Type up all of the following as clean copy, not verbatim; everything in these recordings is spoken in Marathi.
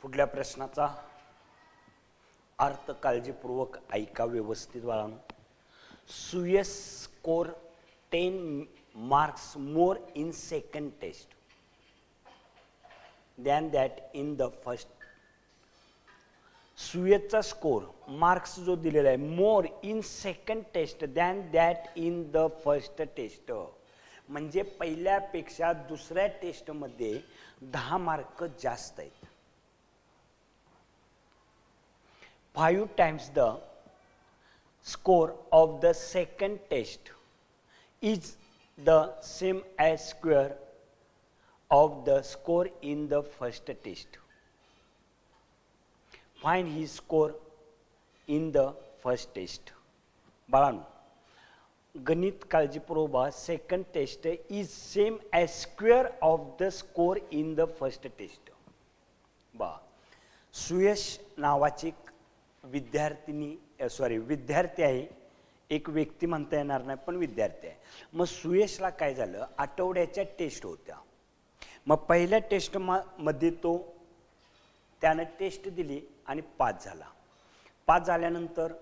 पुढल्या प्रश्नाचा अर्थ काळजीपूर्वक ऐका व्यवस्थित बाळांनो. Suyash score 10 marks more in second test than that in the first. सुयशचा स्कोर मार्क्स जो दिलेला आहे more in second test than that in the first test, म्हणजे पहिल्यापेक्षा दुसऱ्या टेस्टमध्ये 10 मार्क जास्त आहेत. 5 times the score of the second test is the same as square of the score in the first test. Find his score in the first test. बाळांनो गणित काळजीपूर्वक बघा. Second test is same as square of the score in the first test. बघा सुयश नावाची विद्यार्थी आहे. एक व्यक्ती म्हणता येणार नाही पण विद्यार्थी आहे. मग सुयशला काय झालं, आठवड्याच्या टेस्ट होत्या. मग पहिल्या टेस्ट मध्ये त्यानं टेस्ट दिली आणि पास झाला. पास झाल्यानंतर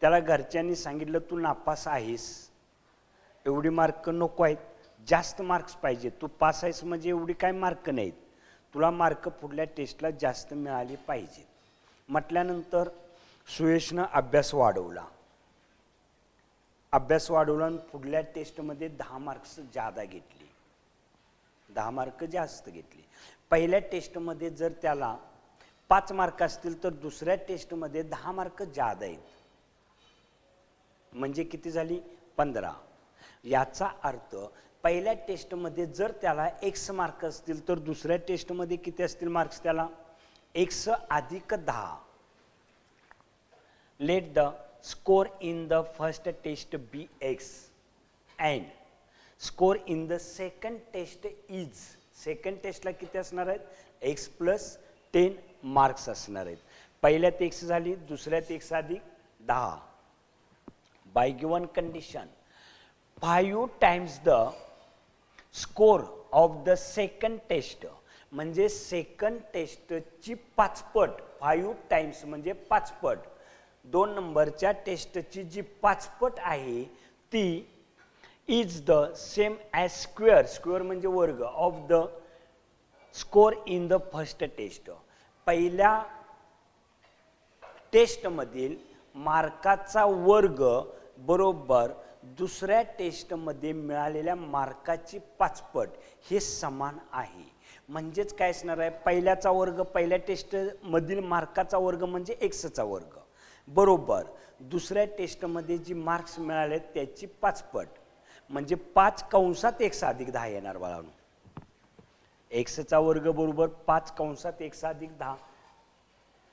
त्याला घरच्यांनी सांगितलं तू नापास आहेस, एवढी मार्क नको आहेत, जास्त मार्क्स पाहिजे, तू पास आहेस म्हणजे एवढी काय मार्क नाहीत, तुला मार्क पुढल्या टेस्टला जास्त मिळाली पाहिजेत म्हटल्यानंतर सुयशनं अभ्यास वाढवला आणि पुढल्या टेस्टमध्ये 10 मार्क्स जादा घेतली, 10 मार्क जास्त घेतली. पहिल्या टेस्टमध्ये जर त्याला 5 मार्क असतील तर दुसऱ्या टेस्टमध्ये 10 मार्क जादा आहेत, म्हणजे किती झाली 15. याचा अर्थ पहिल्या टेस्टमध्ये जर त्याला x मार्क असतील तर दुसऱ्या टेस्टमध्ये किती असतील मार्क्स त्याला x अधिक 10. Let the score in the first test be x and score in the second test is. Second टेस्टला किती असणार आहेत x + 10 मार्क्स असणार आहेत. पहिल्यात x झाली, दुसऱ्यात x अधिक 10. By given condition 5 times the score of the second test, म्हणजे सेकंड टेस्टची 5 पट. 5 टाइम्स म्हणजे 5 पट. 2 नंबरच्या टेस्टची जी 5 पट आहे ती is the same as square, square म्हणजे वर्ग, of the score in the first test. पहिल्या टेस्टमधील मार्काचा वर्ग बरोबर दुसऱ्या टेस्टमध्ये मिळालेल्या मार्काची 5 पट हे समान आहे. म्हणजेच काय असणार आहे, पहिल्याचा वर्ग पहिल्या टेस्टमधील मार्काचा वर्ग म्हणजे एक्सचा वर्ग बरोबर दुसऱ्या टेस्टमध्ये जी मार्क्स मिळाले त्याची 5 पट, म्हणजे 5 कंसात x अधिक 10 येणार बाळांनो. एक्सचा वर्ग बरोबर 5 कंसात x अधिक 10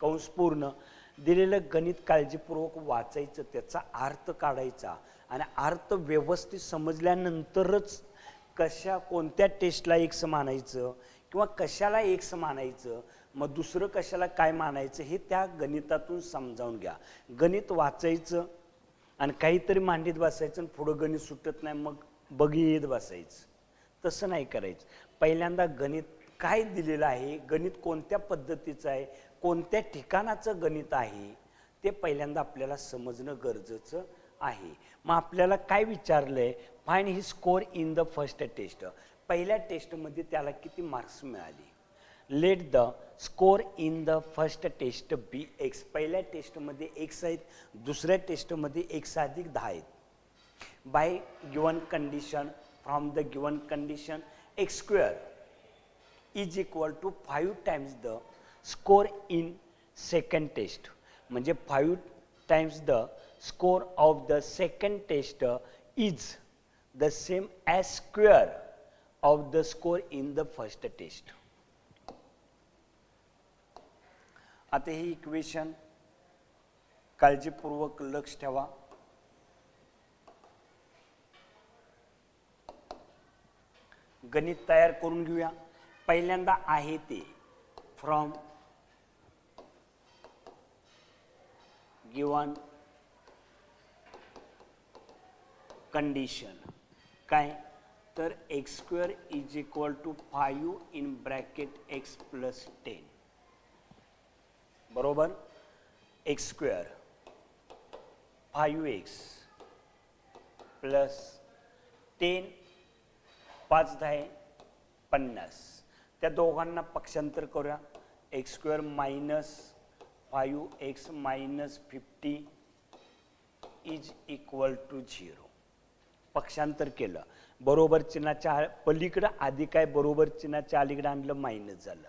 कंस पूर्ण. दिलेलं गणित काळजीपूर्वक वाचायचं, त्याचा अर्थ काढायचा आणि अर्थ व्यवस्थित समजल्यानंतरच कोणत्या टेस्टला x मानायचं किंवा कशाला x मानायचं, मग दुसरं कशाला काय मानायचं हे त्या गणितातून समजावून घ्या. गणित वाचायचं आणि काहीतरी मांडीत बसायचं आणि पुढं गणित सुटत नाही मग बघीत बसायचं, तसं नाही करायचं. पहिल्यांदा गणित काय दिलेलं आहे, गणित कोणत्या पद्धतीचं आहे, कोणत्या ठिकाणाचं गणित आहे ते पहिल्यांदा आपल्याला समजणं गरजेचं आहे. मग आपल्याला काय विचारलंय, find he score in the first test. पहिल्या टेस्टमध्ये त्याला किती मार्क्स मिळाले. Let the score in the first test be x. पहिल्या टेस्टमध्ये x आहेत, दुसऱ्या टेस्टमध्ये x अधिक 10 आहेत. By given condition, from the given condition x square is equal to 5 times the score in second test, म्हणजे 5 times the score of the second test is the same as square of the score in the first test. आता हे इक्वेशन काळजीपूर्वक लक्ष ठेवा. गणित तयार करून घेऊया. पहिल्यांदा आहे ते फ्रॉम गिवन कंडिशन काय तर x² is equal to 5 in bracket x + 10. बरोबर एक्स स्क्वेअर 5x प्लस 10 5 10 50 त्या दोघांना पक्षांतर करूया x square minus 5x minus 50 is equal to 0. पक्षांतर केलं बरोबर चिन्हाच्या पलीकडे आधी काय बरोबर चिन्हाच्या अलीकडे आणलं मायनस झालं.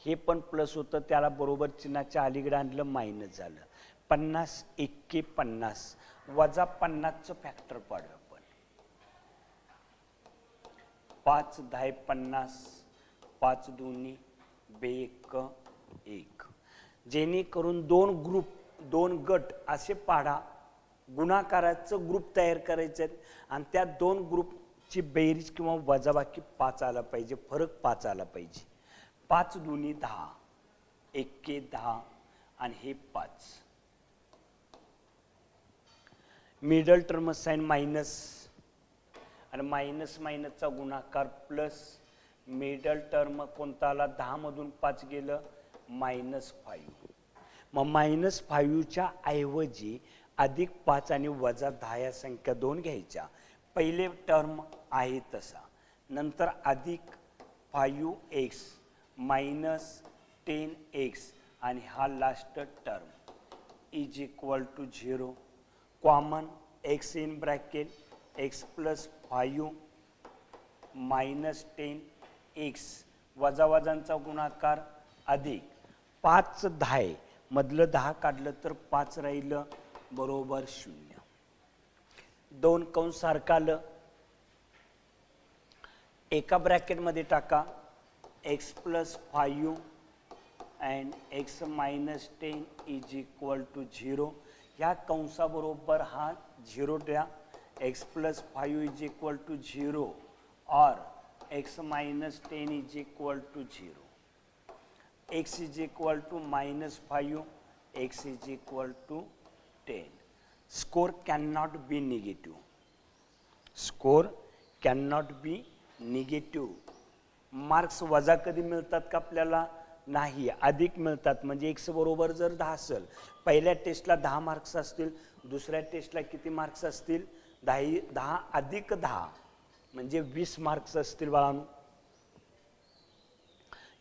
हे पण प्लस होतं त्याला बरोबर चिन्हाच्या अलीकडे आणलं मायनस झालं. 50 एक्के 50 वजा 50चं फॅक्टर पाडू आपण. 5 10 50 5 दोन्ही 1 जेणेकरून दोन गट असे पाडा गुणाकाराचं ग्रुप तयार करायचे आहेत आणि त्या दोन ग्रुपची बेरीज किंवा वजाबाकी 5 आला पाहिजे, फरक 5 आला पाहिजे. 5 दोन्ही 10 एक्के 10 आणि हे 5. मिडल टर्म साइन मायनस आणि मायनस मायनसचा गुणाकार प्लस. मिडल टर्म कोणता आला 10 मधून 5 गेलं -5. मग -5च्या ऐवजी अधिक 5 आणि वजा 10 या संख्या 2 घ्यायच्या. पहिले टर्म आहे तसा नंतर अधिक 5x मायनस 10x आणि हा last term is equal to 0. Common x in bracket x plus 5 minus 10x वजा वजांचा गुणाकार अधिक 5 10 मधलं 10 काढलं तर 5 राहिलं बरोबर 0. 2 कंस सारखं आलं एका ब्रॅकेटमध्ये टाका x plus 5 and x minus 10 is equal to 0. ह्या कंसाबरोबर हा 0 द्या. x plus 5 is equal to 0 और x minus 10 is equal to 0. x is equal to -5 x is equal to 10. Score cannot be negative. Score cannot be negative. Marks वजा कधी मिळतात का आपल्याला? नाही, अधिक मिळतात. म्हणजे x बरोबर जर 10 असेल पहिल्या टेस्टला 10 मार्क्स असतील दुसऱ्या टेस्टला किती मार्क्स असतील 10 अधिक 10 म्हणजे 20 मार्क्स असतील बाळांनो.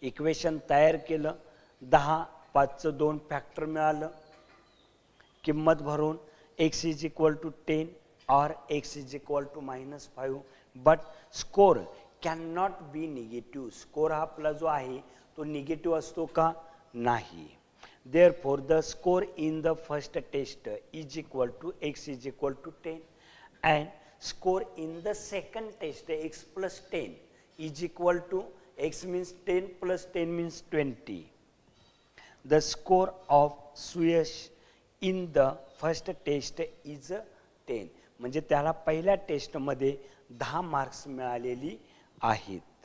इक्वेशन तयार केलं 10 5चं 2 फॅक्टर मिळालं किंमत भरून x इज इक्वल टू 10 और x is equal to -5 but score can not be negative. Score हा आपला जो आहे तो निगेटिव्ह असतो का? नाही. Therefore the score in the first test is equal to x is equal to 10 and score in the second test x plus 10 is equal to x means 10 plus 10 means 20. The score of Suyash in the first test is 10. म्हणजे त्याला पहिल्या टेस्टमध्ये 10 मार्क्स मिळालेली आहेत.